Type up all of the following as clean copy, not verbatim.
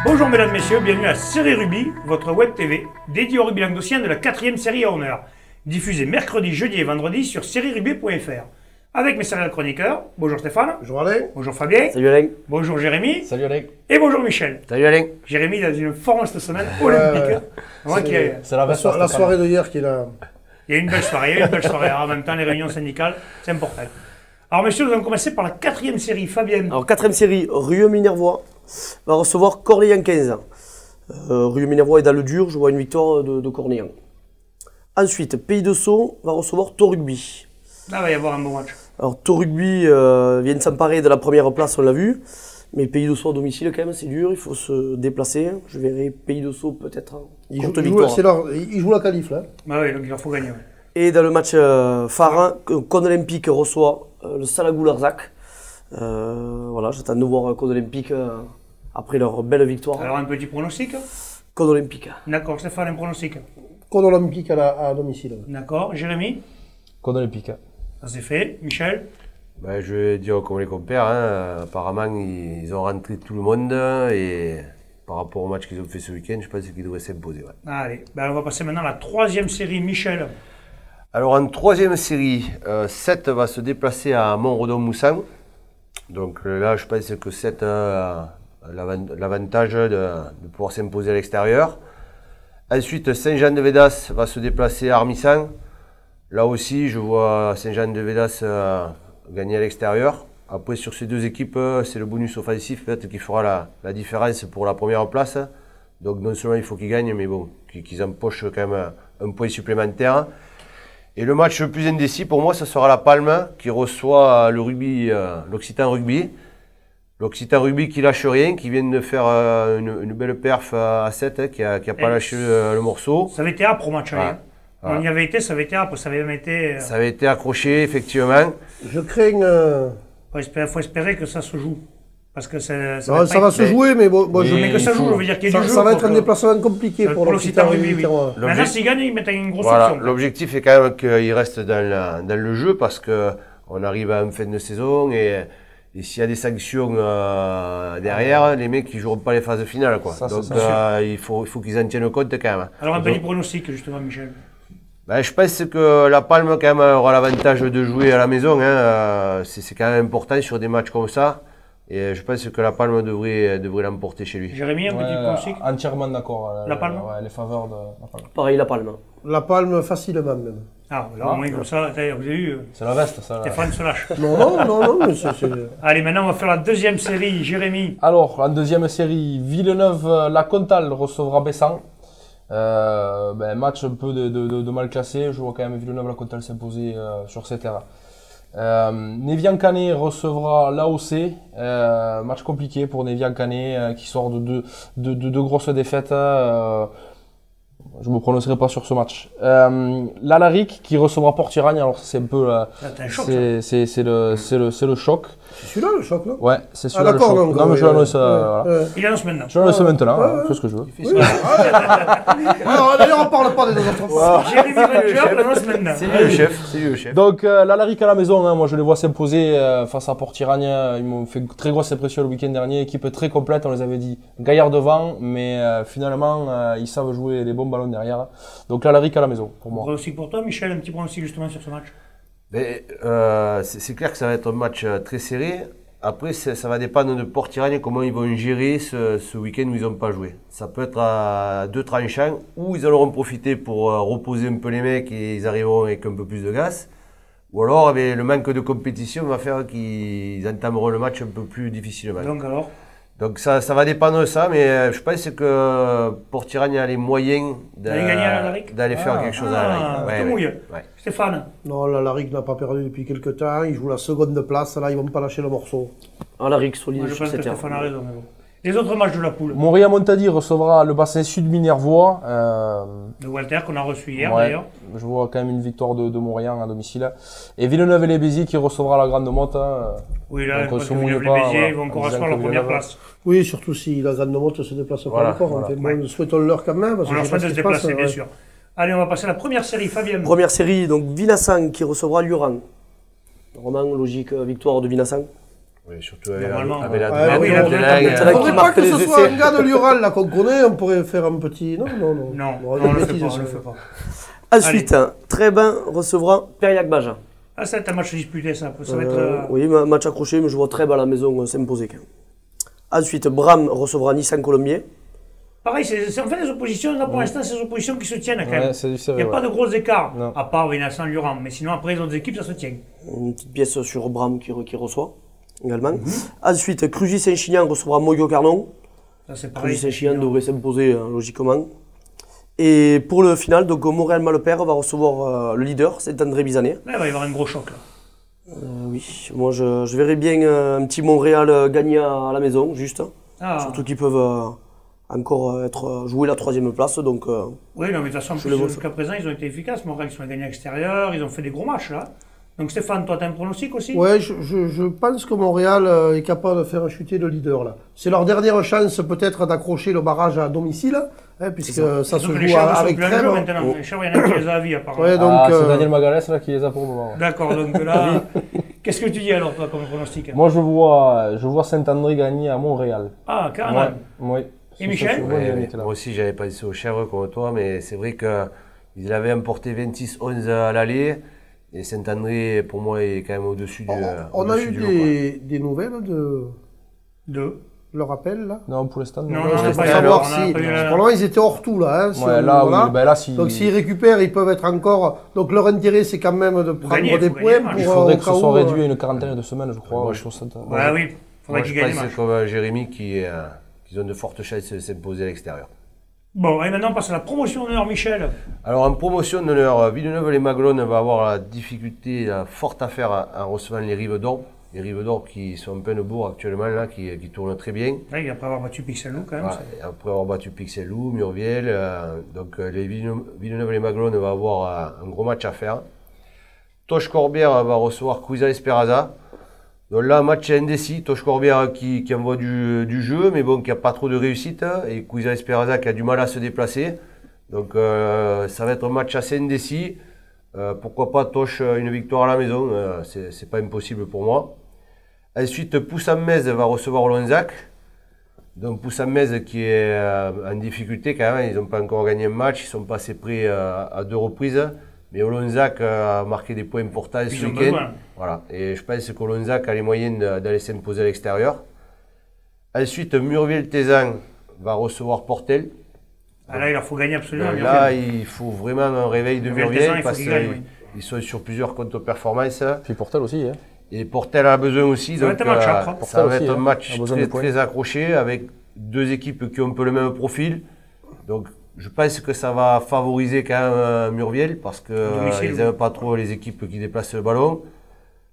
Bonjour mesdames, messieurs, bienvenue à Série Rugby, votre web TV dédiée au rugby languedocien de la 4e série à honneur, diffusée mercredi, jeudi et vendredi sur sérierugby.fr. Avec mes serial chroniqueurs, bonjour Stéphane. Bonjour Alain. Bonjour Fabien. Salut Alain. Bonjour Jérémy. Salut Alain. Et bonjour Michel. Salut Alain. Jérémy dans une forme cette semaine olympique. C'est la soirée de hier qui est là. Il y a une belle soirée, En même temps, les réunions syndicales, c'est important. Alors messieurs, nous allons commencer par la 4e série. Fabien. Alors 4e série, Rieux-Minervois va recevoir Cornillon 15. Rieux-Minervois est dans le dur, je vois une victoire de Cornillon. Ensuite, Pays de Sceaux va recevoir Thor Rugby. Là, il va y avoir un bon match. Alors Thor Rugby vient de s'emparer de la première place, on l'a vu. Mais Pays de Sceaux à domicile quand même, c'est dur, il faut se déplacer. Je verrai Pays de Sceaux peut-être Il joue la qualif là. Bah oui, donc il leur faut gagner. Ouais. Et dans le match phare, Cône Olympique reçoit le Salagou Larzac. Voilà, j'attends de voir Cône Olympique après leur belle victoire. Alors un petit pronostic. Cône Olympique. D'accord, Stéphane, un pronostic. Cône Olympique à domicile. D'accord, Jérémy. Cône Olympique. Ça c'est fait. Michel. Ben, je vais dire comme les compères, hein, apparemment ils ont rentré tout le monde et par rapport au match qu'ils ont fait ce week-end, je pense qu'ils devraient s'imposer. Ouais. Allez, ben, on va passer maintenant à la 3e série. Michel. Alors en 3e série, 7 va se déplacer à Montredon-Moussan. Donc là, je pense que 7 a l'avantage de pouvoir s'imposer à l'extérieur. Ensuite, Saint-Jean-de-Védas va se déplacer à Armissan. Là aussi, je vois Saint-Jean-de-Védas gagner à l'extérieur. Après, sur ces deux équipes, c'est le bonus offensif peut-être qui fera la différence pour la première place. Donc non seulement il faut qu'ils gagnent, mais bon, qu'ils empochent quand même un point supplémentaire. Et le match le plus indécis pour moi, ce sera la Palme qui reçoit le rugby, l'Occitan Rugby. L'Occitan Rugby qui lâche rien, qui vient de faire une belle perf à 7, hein, qui a pas lâché le morceau. Ça avait été âpre au match aller. Ouais. On y avait été, ça avait été âpre, ça avait même été... Ça avait été accroché, effectivement. Je crains... Faut espérer que ça se joue. Parce que ça va se jouer, mais bon, mais que ça joue, je veux dire qu'il y a du jeu. Ça va être un déplacement compliqué pour l'Occitan Rugby. Oui. Maintenant, s'ils gagnent, ils mettent une grosse option. L'objectif est quand même qu'ils restent dans le jeu parce qu'on arrive à une fin de saison et s'il y a des sanctions derrière, les mecs ils joueront pas les phases finales. Quoi. Donc il faut qu'ils en tiennent compte quand même. Alors un petit pronostic justement, Michel. Ben, je pense que la Palme quand même aura l'avantage de jouer à la maison. Hein. C'est quand même important sur des matchs comme ça. Et je pense que la Palme devrait l'emporter chez lui. Jérémy, un petit pronostic. Entièrement d'accord. La Palme. Ouais, les faveurs de la Palme. Pareil, la Palme. La Palme facilement même. Ah, là au moins comme ça, vous avez eu... C'est la veste, ça. Stéphane se lâche. Non, mais c'est... Allez, maintenant on va faire la 2e série. Jérémy. Alors, en 2e série, Villeneuve-la-Comtale recevra Bessan. Match un peu de mal classé, je vois quand même Villeneuve-la-Comtale s'imposer sur ces terrains. Névian-Canet recevra l'AOC, match compliqué pour Névian-Canet qui sort de deux grosses défaites. Je me prononcerai pas sur ce match. L'Alaric qui recevra Port-Iragne, alors c'est un peu c'est le choc. C'est celui-là le choc, non? Ouais, c'est celui-là le choc. Non mais je l'annonce Il annonce maintenant. Je l'annonce maintenant, c'est ce que je veux. D'ailleurs on parle pas des autres. Jérémy Ranger l'annonce maintenant. C'est lui le chef. Donc l'Alaric à la maison, hein, moi je les vois s'imposer face à Port-Iragne. Ils m'ont fait une très grosse impression le week-end dernier, équipe très complète, on les avait dit gaillard devant, mais finalement ils savent jouer les bons ballons derrière. Donc l'Alaric à la maison pour moi. Pronostic pour toi Michel, un petit pronostic justement sur ce match. C'est clair que ça va être un match très serré. Après, ça va dépendre de Port-Iragne, comment ils vont gérer ce week-end où ils n'ont pas joué. Ça peut être à deux tranchants, où ils auront profité pour reposer un peu les mecs et ils arriveront avec un peu plus de gaz. Ou alors, le manque de compétition va faire qu'ils entameront le match un peu plus difficilement. Donc ça va dépendre de ça, mais je pense que Port-Iragne a les moyens d'aller faire quelque chose à l'Alaric. Stéphane. Non, l'Alaric n'a pas perdu depuis quelques temps, il joue la seconde place, là ils vont pas lâcher le morceau. Alaric solide. Je pense que Stéphane a raison. Les autres matchs de la poule. Montpellier-Montady recevra le bassin sud Minervois. De Walter qu'on a reçu hier Ouais, d'ailleurs. je vois quand même une victoire de Montréal à domicile. Et Villeneuve-et-les-Béziers qui recevra la Grande Motte. Oui, là, Donc, on parce se que mouille les pas, Béziers, voilà. ils vont encore En disant asseoir la que première Villeneuve- place. Oui, surtout si la grande motte se déplace pas Voilà, encore. voilà. Enfin, bon, souhaitons-leur quand même. Parce On que leur je sais souhaite pas de ce se qui passe, déplacer, bien ouais. sûr. Allez, on va passer à la première série, Fabien. Première série, donc Vinassan qui recevra Lurang. Roman, logique victoire de Vinassan. Oui, surtout avec Normalement, avec la ouais, oui, de la Delang, Delang, Il qui faudrait pas marque que les ce soit essais. un gars de l'Ural là qu'on connaît, on pourrait faire un petit. Non. Non, Bon, on des ne le fait bêtises, pas, on ça. le fait pas. Ensuite, Trébin recevra Periac Baja. Ah, ça va être un match disputé, ça. Ça va être... Oui, match accroché, mais je vois Trèbes à la maison s'imposer quand même. Ensuite, Bram recevra Nice en Colombier. Pareil, c'est en fait les oppositions, là pour l'instant, c'est des oppositions qui se tiennent quand même. Ouais, c'est du Il sérieux. n'y a pas de gros écarts, Non. à part Vinassan, Lurang. Mais sinon, après les autres équipes, ça se tient. Une petite pièce sur Bram qui reçoit également. Ensuite, Crugy Saint-Chinian recevra Moyo Carnon. Ça, c'est pareil. Crugy Saint-Chinian devrait s'imposer logiquement. Et pour le final, donc Montréal-Malpère va recevoir le leader, c'est André Bizanet. Là, il va y avoir un gros choc. Là. Oui, moi je verrais bien un petit Montréal gagner à la maison, juste. Ah. Surtout qu'ils peuvent encore jouer la 3e place. Donc, Oui, non, mais de toute façon, en Je plus, le vois. jusqu'à présent, ils ont été efficaces. Montréal, ils sont gagnés à l'extérieur, ils ont fait des gros matchs, là. Donc Stéphane, toi, tu as un pronostic aussi? Ouais, je pense que Montréal est capable de faire chuter le leader là. C'est leur dernière chance peut-être d'accrocher le barrage à domicile, hein, puisque ça se Donc les joue Chèvres sont avec plus en Trèbes. jeu maintenant. Les Chèvres, il y en a qui les a à vie, apparemment. Ouais, donc, C'est Daniel Magalès là, qui les a pour le moment. D'accord, donc là, qu'est-ce que tu dis alors, toi, comme pronostic? Moi, je vois Saint-André gagner à Montréal. Ah, carrément. Ouais, oui. Et Michel? Ouais, Ouais, dynamique, là. moi aussi, j'avais pensé aux Chèvres comme toi, mais c'est vrai qu'ils avaient emporté 26-11 à l'aller. Et Saint-André, pour moi, est quand même au-dessus du. on a au-dessus eu du lot, quoi. des nouvelles de Deux. leur appel là. Non, pour l'instant, Non, Non, on c'est n'a pour pas eu savoir alors, on a si. pas eu la- Pour le moment, ils étaient hors tout là. Hein, si Ouais, on- là, voilà. oui, ben là, si. Donc s'ils récupèrent, ils peuvent être encore. Donc leur intérêt, c'est quand même de prendre gagner, des faut points gagner, pour. Il faudrait au que ce cas soit où, réduit à une quarantaine de semaines, je crois. Moi, sur cette- Ouais, oui. Faudrait Moi, qu'ils je gagnent le pense match. comme Jérémy qu'ils ont de fortes chances de s'imposer à l'extérieur. Bon, et maintenant, on passe à la promotion d'honneur, Michel. Alors en promotion d'honneur, Villeneuve-les-Maglones va avoir la difficulté, la forte affaire en recevant les Rives d'Or. Les Rives d'Or qui sont en pleine bourre actuellement, là, qui tournent très bien. Ouais, après avoir battu Pixelou, quand même. Voilà, et après avoir battu Pixelou, Murviel, les Villeneuve-les-Maglones va avoir un gros match à faire. Toche Corbière va recevoir Cuisa Esperaza. Donc là, match indécis. Toche Corbière qui envoie du jeu, mais bon, qui n'a pas trop de réussite. Et Cuisa Esperaza qui a du mal à se déplacer. Donc ça va être un match assez indécis. Pourquoi pas Toche une victoire à la maison, c'est pas impossible pour moi. Ensuite, Poussin-Metz va recevoir Lonzac. Donc Poussin-Metz qui est en difficulté quand même, ils n'ont pas encore gagné un match, ils sont passés près à 2 reprises. Mais Olonzac a marqué des points importants Ils ce ont week-end. besoin. Voilà. Et je pense qu'Olonzac a les moyens d'aller s'imposer à l'extérieur. Ensuite, Murviel-Tézan va recevoir Portel. Ah, là, il leur faut gagner absolument. Là, il faut vraiment un réveil de Murviel-Tézan, Murviel il faut parce qu'il gagne, qu'ils sont sur plusieurs contre-performances. Puis Portel aussi, hein. Et Portel a besoin aussi. Ça va donc, être un match âpre, hein. ça va Portel être aussi, un hein, match a besoin de très, points. très accroché avec deux équipes qui ont un peu le même profil. Donc, je pense que ça va favoriser quand même Murviel parce qu'ils Domicile, n'aiment pas trop les équipes qui déplacent le ballon.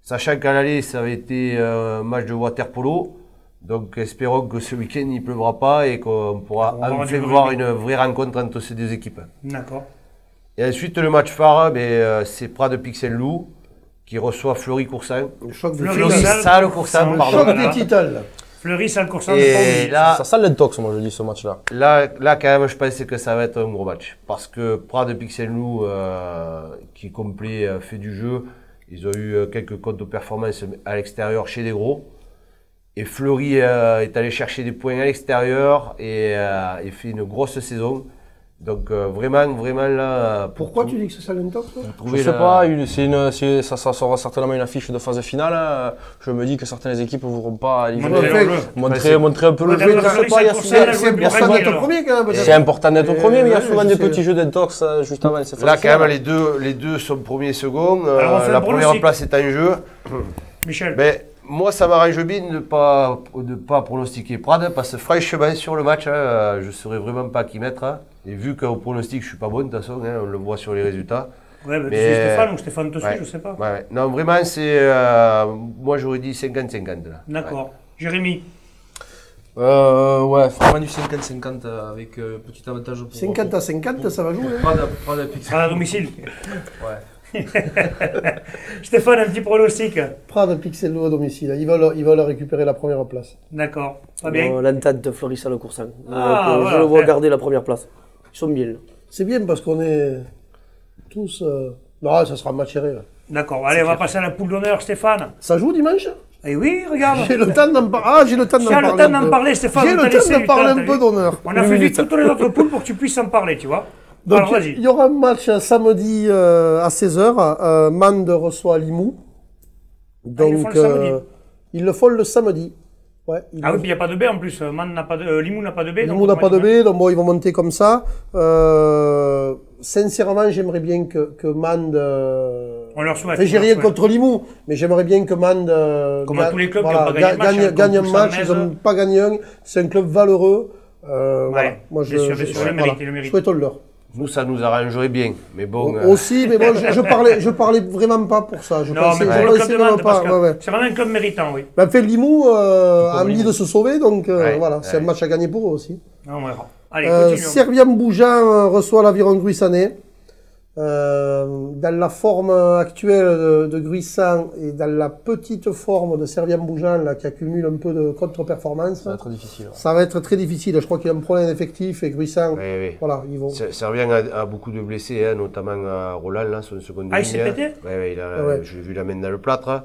Sachant qu'à l'aller, ça avait été un match de water polo. Donc, espérons que ce week-end, il ne pleuvra pas et qu'on pourra On va avoir enfin du voir rugby. une vraie rencontre entre ces deux équipes. D'accord. Et ensuite, le match phare, c'est Prades Pixel-Loup qui reçoit Fleury-Coursan. Le choc des Fleury, titans. Salle, Salle-Coursan, Le pardon. choc Voilà. des titans. là. Fleury, Salle Coursan, Et là, Ça sent l'intox, moi, je dis, ce match-là. Là, quand même, je pense que ça va être un gros match. Parce que Prades Pixel-Loup, qui complet fait du jeu, ils ont eu quelques comptes de performance à l'extérieur chez des gros. Et Fleury est allé chercher des points à l'extérieur et fait une grosse saison. Donc vraiment là... Pourquoi tu dis que c'est ça l'intox toi Je sais pas, ça sera certainement une affiche de phase finale. Je me dis que certaines équipes ne voudront pas Montrer leur jeu. montrer un peu le Ouais, jeu. d'accord, Je sais pas, il y a Fleury, souvent- Salle C'est Coursan, important Fleury, d'être alors. premier quand même. c'est important d'être premier, mais il y a souvent je des sais. petits jeux d'intox juste avant. ces Là, phases quand même, finales. les deux sont premiers et seconds. Alors, on fait la un première pronostic. place est en jeu. Michel. Mais moi, ça m'arrange bien de pas pronostiquer Prades parce que franchement, sur le match, je ne saurais vraiment pas qui mettre. Hein. Et vu qu'au pronostic, je ne suis pas bon, de toute façon, hein, on le voit sur les résultats. Ouais, bah, tu mais- suis Stéphane ou Stéphane te suit, Ouais. je sais pas. Ouais. Non, vraiment, c'est. Moi, j'aurais dit 50-50. là. D'accord. Jérémy. Ouais, vraiment du 50-50 avec petit avantage pour... 50 à 50, ça va jouer. Hein. Prendre la pixel. À domicile. Ouais. Stéphane, un petit pronostic. Prades Pixello à domicile. Ils veulent récupérer la première place. D'accord. Pas bien. L'entente Florissa-Le-Coursan. Ah, Je voilà. le vois garder la première place. Ils sont bien là. C'est bien parce qu'on est tous. Non, ça sera un match serré. Là. D'accord. Allez, on va passer à la poule d'honneur, Stéphane. Ça joue dimanche? Eh oui, regarde. J'ai le temps d'en parler. Ah, j'ai le temps d'en Tu as parler. le temps un d'en peu. parler, Stéphane. J'ai on t'a le laissé temps du d'en parler t'as un peu vu. d'honneur. On a fait vite toutes les autres poules pour que tu puisses en parler, tu vois. Donc, Alors, vas-y. il y aura un match samedi à 16h. Mende reçoit Limoux. ils le font Donc, le samedi. ils le font le samedi. Ouais, Ah oui, puis il n'y a pas de B en plus. Man n'a pas de... Limoux n'a pas de B. Limoux n'a pas de B, donc bon, ils vont monter comme ça. Sincèrement, j'aimerais bien que Mende. On leur souhaite. Enfin, j'ai on leur rien souhaite. contre Limoux, mais j'aimerais bien que Mende Comme à tous les clubs qui n'ont pas gagné de match, hein, gagne un comme match. Poussam, Ils n'ont Metz. pas gagné un. C'est un club valeureux. Voilà. Moi, bien sûr, il le mérite, il le mérite. Souhaitons-leur. Nous, ça nous arrangerait bien. Mais bon. Aussi, mais bon, je parlais vraiment pas pour ça. Je Non, pensais, mais je pour le club pensais de vraiment Mende, parce pas. que Ouais. c'est vraiment un club méritant, oui. Ben, fait Limoux a envie Limoux. de se sauver, donc voilà, c'est un ouais. match à gagner pour eux aussi. Non, on verra. Allez, continuons. Servian Boujan reçoit l'Aviron Gruissanais. Dans la forme actuelle de Gruissan et dans la petite forme de Servian Boujan là, qui accumule un peu de contre-performance, Ça va être difficile. Ouais. ça va être très difficile. Je crois qu'il y a un problème d'effectif et Gruissan, Oui. voilà, ils vont. Servien a beaucoup de blessés, hein, notamment à Roland, là, son second Ah, il s'est ligne. pété Ouais, Ouais. j'ai vu la main dans le plâtre.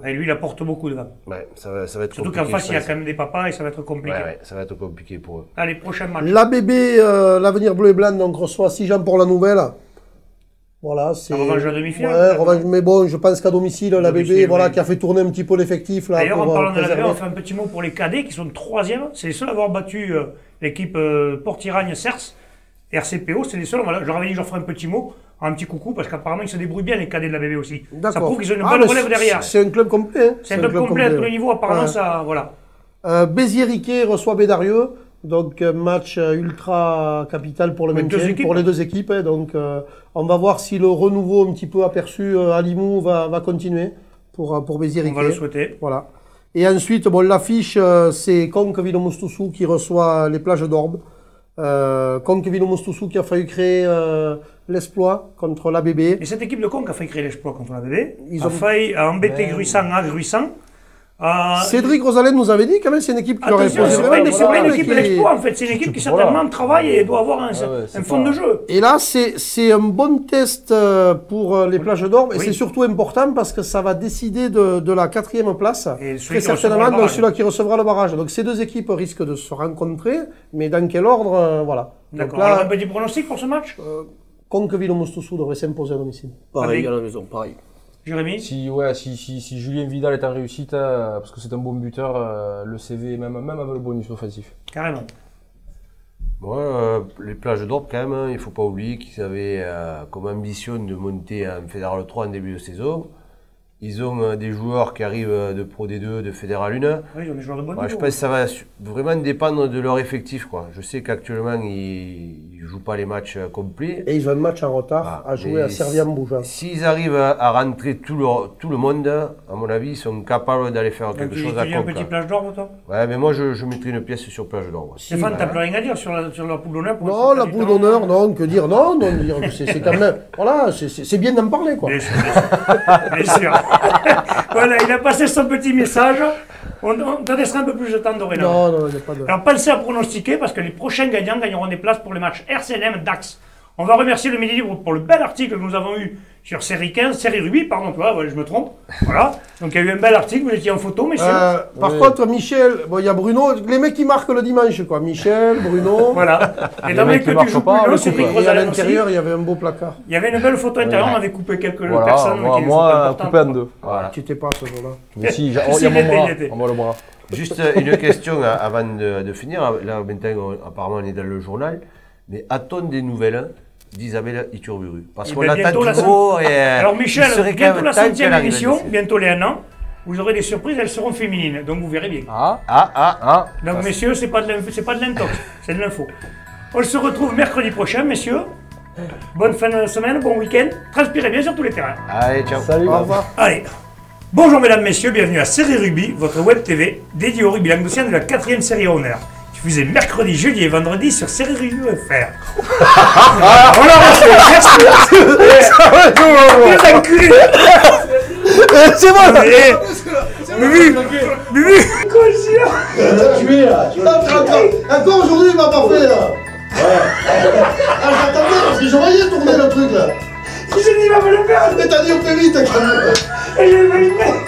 Et lui, il apporte beaucoup devant. Ouais, ça va être Surtout compliqué. qu'en face, je il y a pense. quand même des papas et ça va être compliqué. Ouais, ça va être compliqué pour eux. Allez, prochain match. L'ABB, l'avenir bleu et blanc, donc reçoit 6 gens pour la nouvelle. Voilà, c'est. La revanche à demi-finale. Ouais, revanche, mais bon, je pense qu'à domicile, l'ABB, Domicile, voilà, oui. qui a fait tourner un petit peu l'effectif là. D'ailleurs, en pour, parlant de la préserver. on fait un petit mot pour les cadets qui sont 3e. C'est les seuls à avoir battu l'équipe Port-Iragne-Cers. RCPO, c'est les seuls. Voilà, je leur avais dit que je leur ferai un petit mot, un petit coucou, parce qu'apparemment ils se débrouillent bien les cadets de l'ABB aussi. Ça D'accord. prouve qu'ils ont une Ah, bonne mais relève derrière. C'est un club complet. Hein. C'est un club complet à tous les niveaux, apparemment Ouais. ça. Voilà. Béziers-Riquet reçoit Bédarieux. Donc, match ultra capital pour le Avec maintien, deux équipes. pour les deux équipes. Hein. Donc, on va voir si le renouveau un petit peu aperçu à Limoux va continuer pour On va le Béziers-Riquet. souhaiter. Voilà. Et ensuite, bon, l'affiche, c'est Conqueville-Mostoussou qui reçoit les plages d'Orbe. Conqueville-Mostoussou qui a failli créer l'exploit contre l'ABB. Et cette équipe de Conques a failli créer l'exploit contre l'ABB. Ils a ont- failli embêter Gruissan à Gruissan. Cédric Rosalène nous avait dit quand même c'est une équipe qui leur est Attention, posée c'est vraiment pas des c'est pas une problèmes. équipe de qui- l'exploit en fait, c'est une équipe qui Voilà. certainement travaille et doit avoir un c'est fond pas- de jeu. Et là, c'est un bon test pour les plages d'Orbe et Oui. c'est surtout important parce que ça va décider de la 4e place, Et celui très qui recevra certainement le de barrage. celui qui recevra le barrage. Donc ces deux équipes risquent de se rencontrer, mais dans quel ordre, voilà. Donc D'accord. Alors un là, petit pronostic pour ce match Conqueville-Mostoussou devrait s'imposer à domicile. Pareil Avec- à la maison, pareil. Jérémy Si Julien Vidal est en réussite, parce que c'est un bon buteur, le CV, même avec le bonus offensif. Carrément. Les plages d'Orbe, quand même, hein, il ne faut pas oublier qu'ils avaient comme ambition de monter en Fédéral 3 en début de saison. Ils ont des joueurs qui arrivent de Pro D2, de Fédéral 1. Oui, ils ont des joueurs de bon Ouais, je niveau. pense que ça va vraiment dépendre de leur effectif, quoi. Je sais qu'actuellement, ils ne jouent pas les matchs complets. Et ils ont un match en retard Ah, à jouer mais à Servian-Bougeant. S'ils arrivent à rentrer tout le monde, à mon avis, ils sont capables d'aller faire Donc, quelque tu chose dis à un Conques. petit plage d'or, toi Ouais, mais moi, je mettrai une pièce sur plage d'Orbe. Stéphane, t'as plus rien à dire sur la poule d'honneur pour Non, le la poule d'honneur, non, que dire, non, dire que c'est quand même, voilà, c'est bien d'en parler, quoi. Bien sûr, bien sûr. Bien sûr. Voilà, il a passé son petit message. On te laissera un peu plus de temps dorénavant. Non, il n'y a pas de... Alors, pensez à pronostiquer parce que les prochains gagnants gagneront des places pour les matchs RCNM Dax. On va remercier le Midi Libre pour le bel article que nous avons eu sur série Rugby, pardon, tu vois, ouais, je me trompe. Voilà. Donc, il y a eu un bel article, vous étiez en photo, messieurs. Par contre, Michel, bon, il y a Bruno, les mecs qui marquent le dimanche, quoi. Michel, Bruno. Voilà. Et dans Les les mecs que qui tu marchent joues pas, plus, le c'est couple. Cédric Et à Rosalène aussi. l'intérieur, il y avait un beau placard. Il y avait une belle photo intérieure, on avait coupé quelques Voilà, personnes. moi, qui ne sont pas importantes. coupé en deux. Voilà. Tu t'es pas ce jour-là. Mais si, il y a Si, mon il bras, était. on voit le bras. Juste une question avant de finir. Là, maintenant, apparemment, on est dans le journal. Mais a-t-on des nouvelles d'Isabelle Iturburu? Parce Eh qu'on ben, l'attend bientôt la toujours. Et, Alors Michel, il serait quand bientôt même la temps 100e qu'elle arrive émission, ici. bientôt les 1 an, vous aurez des surprises, elles seront féminines, donc vous verrez bien. Ah, Donc messieurs, c'est pas de l'intox, c'est de l'info. On se retrouve mercredi prochain, messieurs. Bonne fin de semaine, bon week-end. Transpirez bien sur tous les terrains. Allez, ciao. salut. Au revoir. Allez, Bonjour mesdames, messieurs, bienvenue à Série Rugby, votre web TV dédiée au rugby languedocien de la 4e série à honneur. Diffusée mercredi, jeudi et vendredi sur SérieRugby.fr. On l'a refait, merci. Les enculés. C'est bon. Bubu, quoi ici là? Tu es là. Encore aujourd'hui, il m'a pas fait là. Ah, j'attendais parce que je voyais tourner le truc là. J'ai dit, il va me le faire. Mais t'as dit au plus vite quand même. Et je vais le mettre.